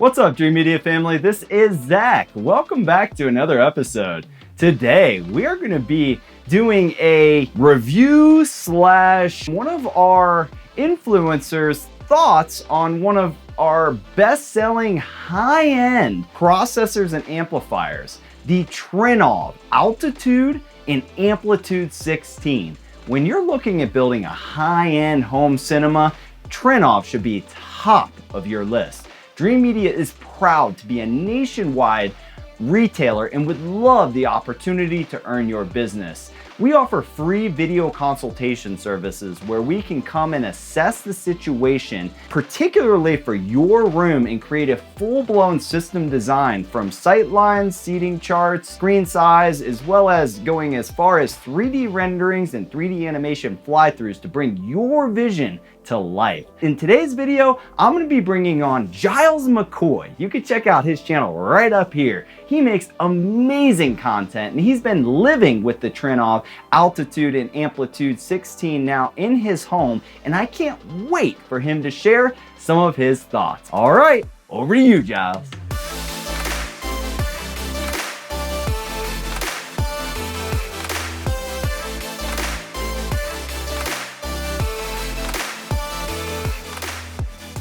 What's up, Dreamedia family? This is Zach. Welcome back to another episode. Today, we are going to be doing a review slash one of our influencers' thoughts on one of our best-selling high-end processors and amplifiers, the Trinnov Altitude and Amplitude 16. When you're looking at building a high-end home cinema, Trinnov should be top of your list. Dreamedia is proud to be a nationwide retailer and would love the opportunity to earn your business. We offer free video consultation services where we can come and assess the situation, particularly for your room, and create a full-blown system design from sightlines, seating charts, screen size, as well as going as far as 3D renderings and 3D animation fly-throughs to bring your vision to life. In today's video, I'm going to be bringing on Giles McCoy. You can check out his channel right up here. He makes amazing content and he's been living with the Trinnov Altitude and Amplitude 16 now in his home, and I can't wait for him to share some of his thoughts. All right, over to you, Giles.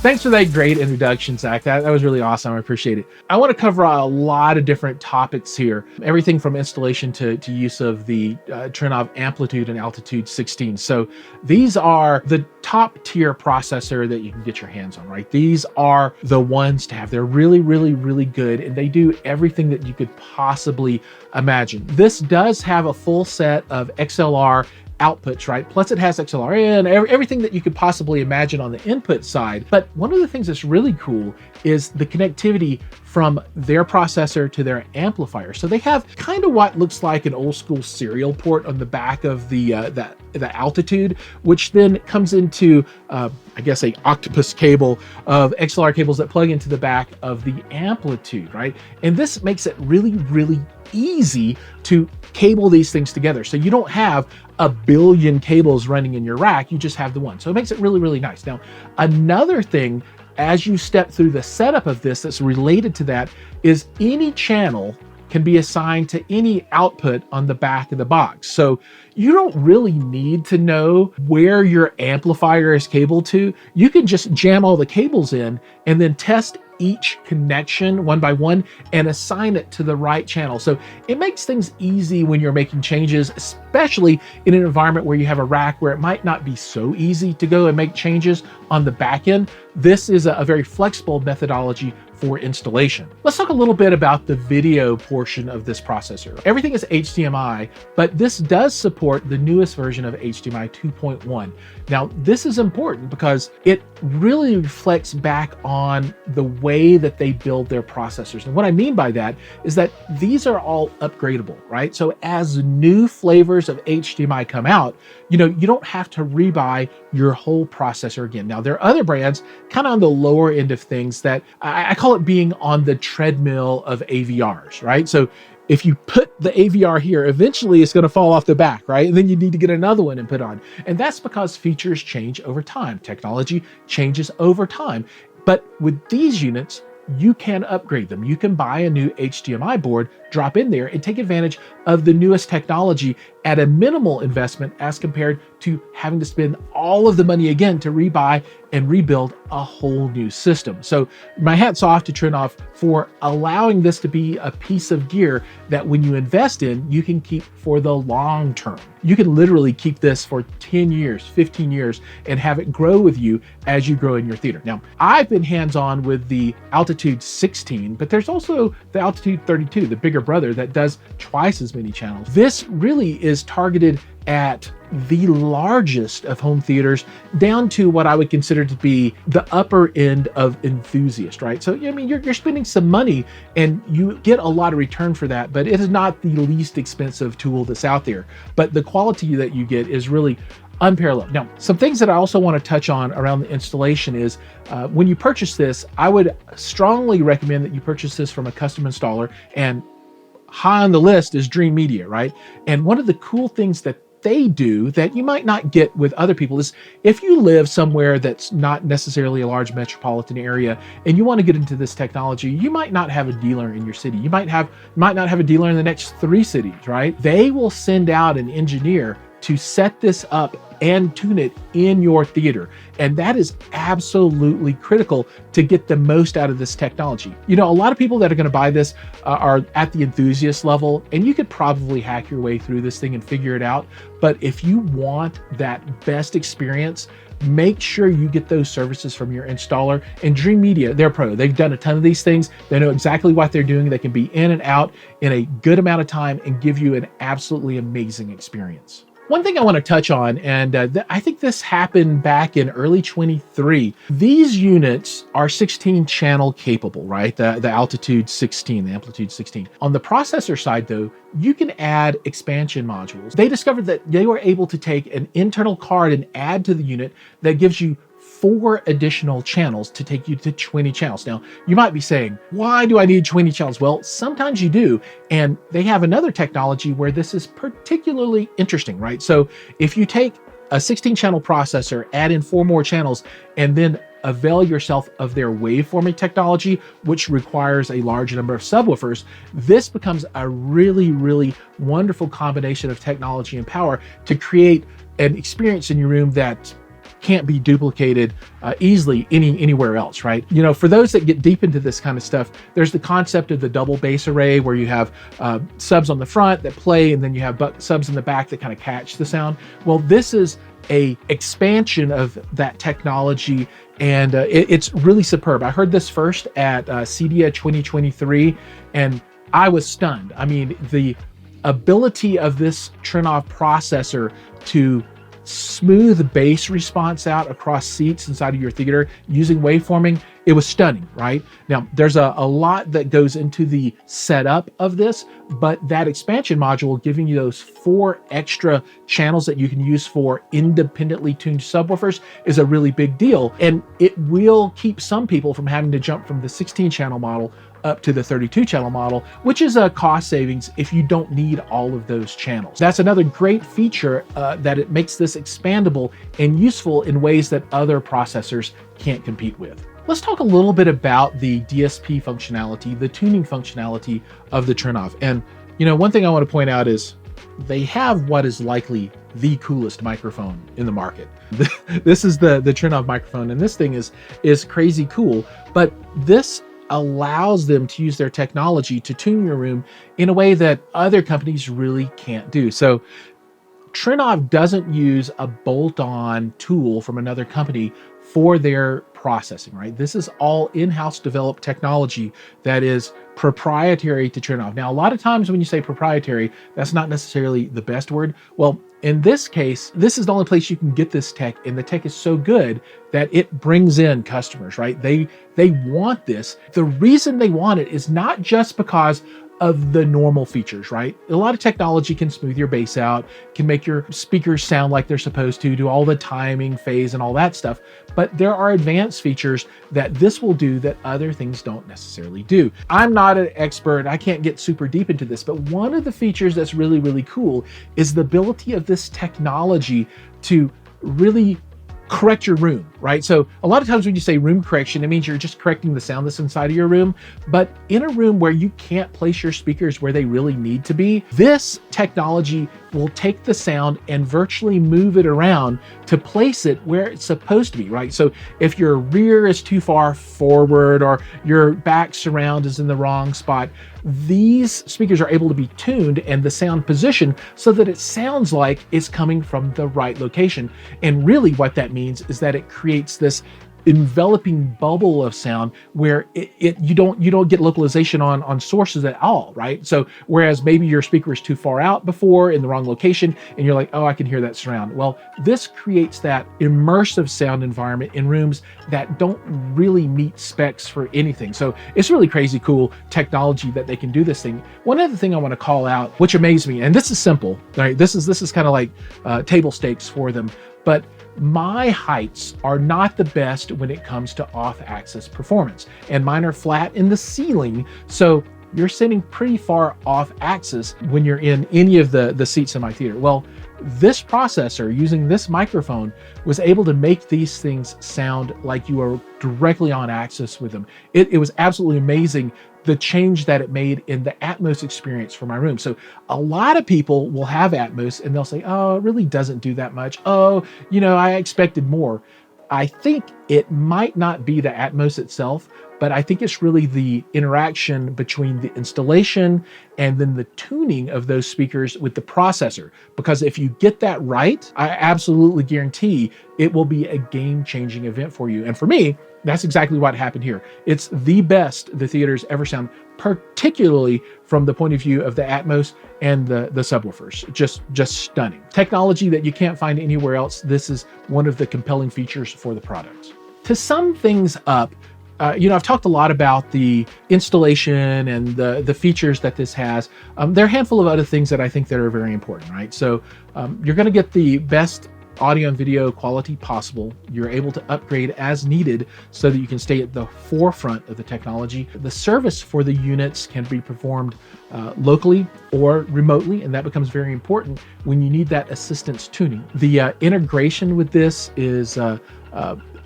Thanks for that great introduction, Zach. That was really awesome. I appreciate it. I want to cover a lot of different topics here. Everything from installation to use of the Trinnov Amplitude and Altitude 16. So these are the top tier processor that you can get your hands on, right? These are the ones to have. They're really, really, really good, and they do everything that you could possibly imagine. This does have a full set of XLR outputs, right? Plus it has XLR and everything that you could possibly imagine on the input side. But one of the things that's really cool is the connectivity from their processor to their amplifier. So they have kind of what looks like an old school serial port on the back of the Altitude, which then comes into, I guess, a octopus cable of XLR cables that plug into the back of the Amplitude, right? And this makes it really, really easy to cable these things together. So you don't have a billion cables running in your rack, you just have the one. So it makes it really, really nice. Now, another thing, as you step through the setup of this that's related to that, is any channel can be assigned to any output on the back of the box. So you don't really need to know where your amplifier is cabled to. You can just jam all the cables in and then test each connection one by one and assign it to the right channel. So it makes things easy when you're making changes, especially in an environment where you have a rack where it might not be so easy to go and make changes on the back end. This is a very flexible methodology for installation. Let's talk a little bit about the video portion of this processor. Everything is HDMI, but this does support the newest version of HDMI 2.1. Now, this is important because it really reflects back on the way that they build their processors. And what I mean by that is that these are all upgradable, right? So as new flavors of HDMI come out, you don't have to rebuy your whole processor again. Now, there are other brands kind of on the lower end of things that I call it being on the treadmill of AVRs, right? So if you put the AVR here, eventually it's going to fall off the back, right? And then you need to get another one and put on. And that's because features change over time. Technology changes over time. But with these units, you can upgrade them. You can buy a new HDMI board, drop in there, and take advantage of the newest technology at a minimal investment as compared to having to spend all of the money again to rebuy and rebuild a whole new system. So my hat's off to Trinnov for allowing this to be a piece of gear that when you invest in, you can keep for the long term. You can literally keep this for 10 years, 15 years, and have it grow with you as you grow in your theater. Now, I've been hands-on with the Altitude 16, but there's also the Altitude 32, the bigger brother that does twice as many channels. This really is targeted at the largest of home theaters down to what I would consider to be the upper end of enthusiast, right? So, I mean, you're spending some money and you get a lot of return for that, but it is not the least expensive tool that's out there. But the quality that you get is really unparalleled. Now, some things that I also want to touch on around the installation is when you purchase this, I would strongly recommend that you purchase this from a custom installer, and high on the list is Dreamedia, right? And one of the cool things that they do that you might not get with other people is if you live somewhere that's not necessarily a large metropolitan area and you want to get into this technology, you might not have a dealer in your city. You might not have a dealer in the next 3 cities, right? They will send out an engineer to set this up and tune it in your theater. And that is absolutely critical to get the most out of this technology. You know, a lot of people that are going to buy this are at the enthusiast level, and you could probably hack your way through this thing and figure it out. But if you want that best experience, make sure you get those services from your installer. And Dreamedia, they're pro. They've done a ton of these things. They know exactly what they're doing. They can be in and out in a good amount of time and give you an absolutely amazing experience. One thing I want to touch on, and I think this happened back in early 23. These units are 16 channel capable, right? The Altitude 16, the Amplitude 16. On the processor side though, you can add expansion modules. They discovered that they were able to take an internal card and add to the unit that gives you 4 additional channels to take you to 20 channels. Now, you might be saying, why do I need 20 channels? Well, sometimes you do. And they have another technology where this is particularly interesting, right? So if you take a 16 channel processor, add in 4 more channels, and then avail yourself of their waveforming technology, which requires a large number of subwoofers, this becomes a really, really wonderful combination of technology and power to create an experience in your room that can't be duplicated easily anywhere else, right? You know, for those that get deep into this kind of stuff, there's the concept of the double bass array where you have subs on the front that play and then you have subs in the back that kind of catch the sound. Well, this is a expansion of that technology, and it's really superb. I heard this first at CEDIA 2023 and I was stunned. I mean, the ability of this Trinnov processor to smooth bass response out across seats inside of your theater using waveforming, it was stunning, right? Now, there's a lot that goes into the setup of this, but that expansion module giving you those 4 extra channels that you can use for independently tuned subwoofers is a really big deal. And it will keep some people from having to jump from the 16 channel model up to the 32 channel model, which is a cost savings if you don't need all of those channels. That's another great feature that it makes this expandable and useful in ways that other processors can't compete with. Let's talk a little bit about the DSP functionality, the tuning functionality of the Trinnov. And you know, one thing I want to point out is they have what is likely the coolest microphone in the market. This is the Trinnov microphone, and this thing is crazy cool, but this allows them to use their technology to tune your room in a way that other companies really can't do. So Trinnov doesn't use a bolt-on tool from another company for their processing, right? This is all in-house developed technology that is proprietary to Trinnov. Now, a lot of times when you say proprietary, that's not necessarily the best word. Well, in this case, this is the only place you can get this tech, and the tech is so good that it brings in customers, right? They want this. The reason they want it is not just because of the normal features, right? A lot of technology can smooth your bass out, can make your speakers sound like they're supposed to, do all the timing, phase, and all that stuff. But there are advanced features that this will do that other things don't necessarily do. I'm not an expert, I can't get super deep into this, but one of the features that's really, really cool is the ability of this technology to really correct your room, right? So a lot of times when you say room correction, it means you're just correcting the sound that's inside of your room. But in a room where you can't place your speakers where they really need to be, this technology will take the sound and virtually move it around to place it where it's supposed to be, right? So if your rear is too far forward or your back surround is in the wrong spot, these speakers are able to be tuned and the sound positioned so that it sounds like it's coming from the right location. And really what that means is that it creates this enveloping bubble of sound where you don't get localization on sources at all, right? So whereas maybe your speaker is too far out before in the wrong location and you're like, oh, I can hear that surround. Well, this creates that immersive sound environment in rooms that don't really meet specs for anything. So it's really crazy cool technology that they can do this thing. One other thing I want to call out, which amazed me, and this is simple, right? This is kind of like table stakes for them, but my heights are not the best when it comes to off-axis performance, and mine are flat in the ceiling, so you're sitting pretty far off axis when you're in any of the seats in my theater. Well, This processor, using this microphone, was able to make these things sound like you are directly on axis with them. It was absolutely amazing, the change that it made in the Atmos experience for my room. So a lot of people will have Atmos and they'll say, oh, it really doesn't do that much. Oh, I expected more. I think it might not be the Atmos itself, but I think it's really the interaction between the installation and then the tuning of those speakers with the processor. Because if you get that right, I absolutely guarantee it will be a game-changing event for you. And for me, that's exactly what happened here. It's the best the theater's ever sound, particularly from the point of view of the Atmos and the subwoofers. Just stunning. Technology that you can't find anywhere else. This is one of the compelling features for the product. To sum things up, I've talked a lot about the installation and the features that this has. There are a handful of other things that I think that are very important, right? So you're going to get the best audio and video quality possible. You're able to upgrade as needed so that you can stay at the forefront of the technology. The service for the units can be performed locally or remotely, and that becomes very important when you need that assistance tuning. The integration with this is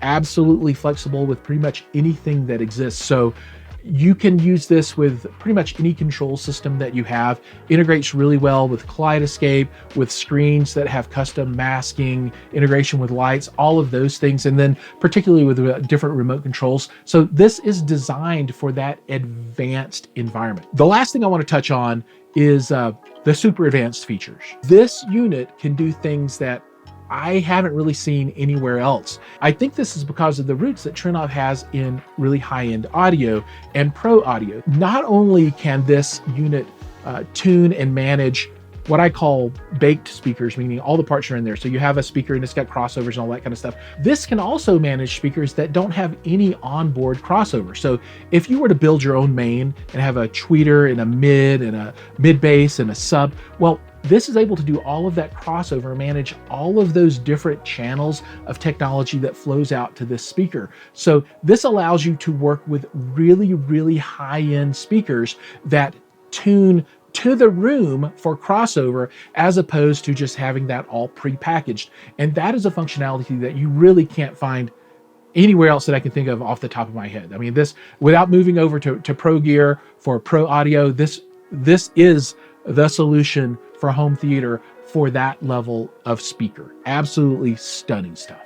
absolutely flexible with pretty much anything that exists. So you can use this with pretty much any control system that you have. Integrates really well with Kaleidoscape, with screens that have custom masking, integration with lights, all of those things, and then particularly with different remote controls. So this is designed for that advanced environment. The last thing I want to touch on is the super advanced features. This unit can do things that I haven't really seen anywhere else. I think this is because of the roots that Trinnov has in really high-end audio and pro audio. Not only can this unit tune and manage what I call baked speakers, meaning all the parts are in there. So you have a speaker and it's got crossovers and all that kind of stuff. This can also manage speakers that don't have any onboard crossover. So if you were to build your own main and have a tweeter and a mid bass and a sub, well, this is able to do all of that crossover, manage all of those different channels of technology that flows out to this speaker. So this allows you to work with really, really high-end speakers that tune to the room for crossover, as opposed to just having that all pre-packaged. And that is a functionality that you really can't find anywhere else that I can think of off the top of my head. I mean, this, without moving over to Pro Gear for Pro Audio, this is the solution for home theater for that level of speaker. Absolutely stunning stuff.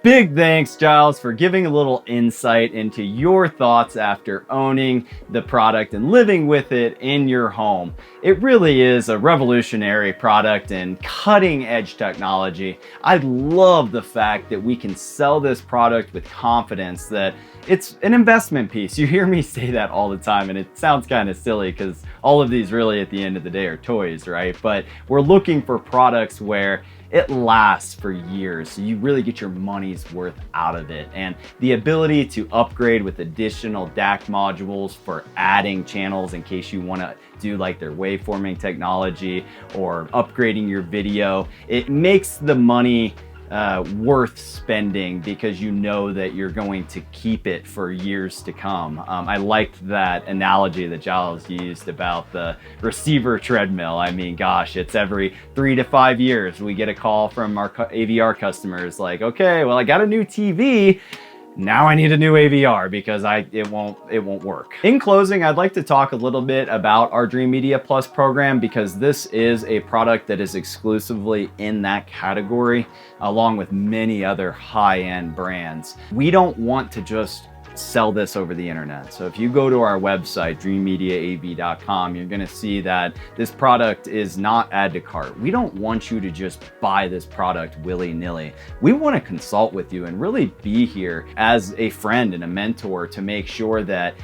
Big thanks, Giles, for giving a little insight into your thoughts after owning the product and living with it in your home. It really is a revolutionary product and cutting edge technology. I love the fact that we can sell this product with confidence that it's an investment piece. You hear me say that all the time, and it sounds kind of silly because all of these really at the end of the day are toys, right? But we're looking for products where it lasts for years, so you really get your money's worth out of it. And the ability to upgrade with additional DAC modules for adding channels in case you want to do like their waveforming technology or upgrading your video, it makes the money worth spending because you know that you're going to keep it for years to come. I liked that analogy that Giles used about the receiver treadmill. I mean, gosh, it's every 3 to 5 years we get a call from our AVR customers like, okay, well, I got a new TV. Now I need a new AVR because it won't work. In closing, I'd like to talk a little bit about our Dreamedia Plus program because this is a product that is exclusively in that category, along with many other high-end brands. We don't want to just sell this over the internet. So if you go to our website, dreamemediaav.com, you're gonna see that this product is not add to cart. We don't want you to just buy this product willy-nilly. We wanna consult with you and really be here as a friend and a mentor to make sure that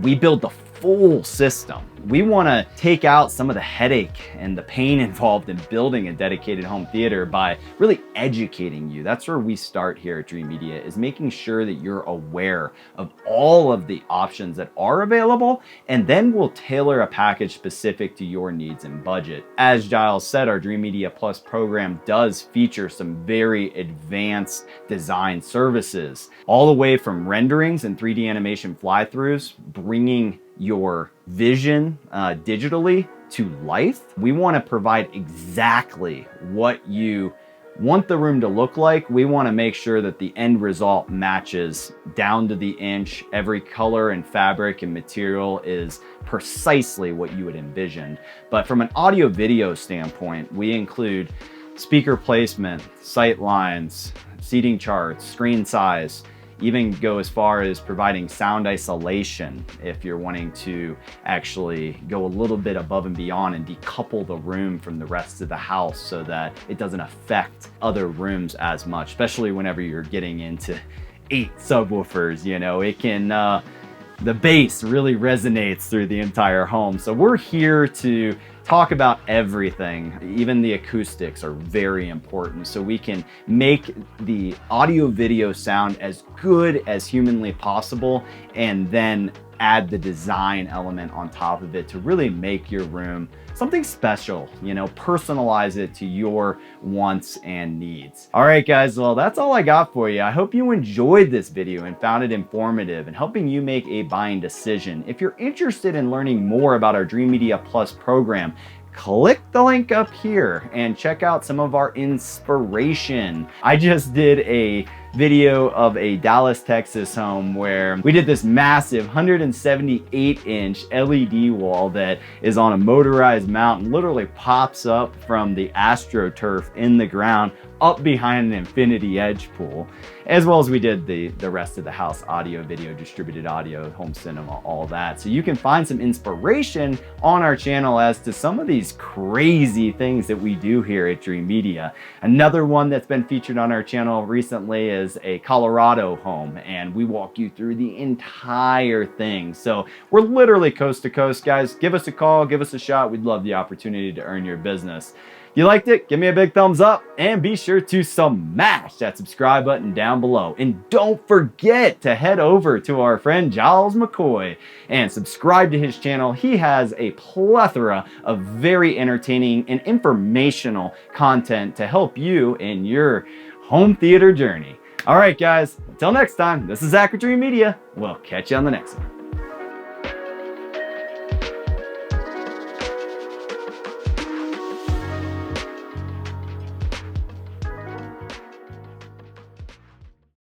we build the full system. We want to take out some of the headache and the pain involved in building a dedicated home theater by really educating you. That's where we start here at Dreamedia, is making sure that you're aware of all of the options that are available, and then we'll tailor a package specific to your needs and budget. As Giles said, our Dreamedia Plus program does feature some very advanced design services, all the way from renderings and 3D animation fly-throughs, bringing your vision digitally to life. We want to provide exactly what you want the room to look like. We want to make sure that the end result matches down to the inch. Every color and fabric and material is precisely what you would envision. But from an audio video standpoint, we include speaker placement, sight lines, seating charts, screen size, even go as far as providing sound isolation if you're wanting to actually go a little bit above and beyond and decouple the room from the rest of the house so that it doesn't affect other rooms as much, especially whenever you're getting into 8 subwoofers. You know, it can, the bass really resonates through the entire home. So we're here to talk about everything. Even the acoustics are very important, so we can make the audio video sound as good as humanly possible and then add the design element on top of it to really make your room something special, you know, personalize it to your wants and needs. All right, guys, well, that's all I got for you. I hope you enjoyed this video and found it informative and helping you make a buying decision. If you're interested in learning more about our Dreamedia Plus program, click the link up here and check out some of our inspiration. I just did a video of a Dallas, Texas home where we did this massive 178-inch LED wall that is on a motorized mount and literally pops up from the AstroTurf in the ground up behind an infinity edge pool, as well as we did the rest of the house, audio, video, distributed audio, home cinema, all that. So you can find some inspiration on our channel as to some of these crazy things that we do here at Dreamedia. Another one that's been featured on our channel recently is a Colorado home, and we walk you through the entire thing. So we're literally coast to coast, guys. Give us a call, give us a shot. We'd love the opportunity to earn your business. If you liked it, give me a big thumbs up and be sure to smash that subscribe button down below. And don't forget to head over to our friend Giles McCoy and subscribe to his channel. He has a plethora of very entertaining and informational content to help you in your home theater journey. All right, guys, until next time, this is Zach with Dreamedia. We'll catch you on the next one.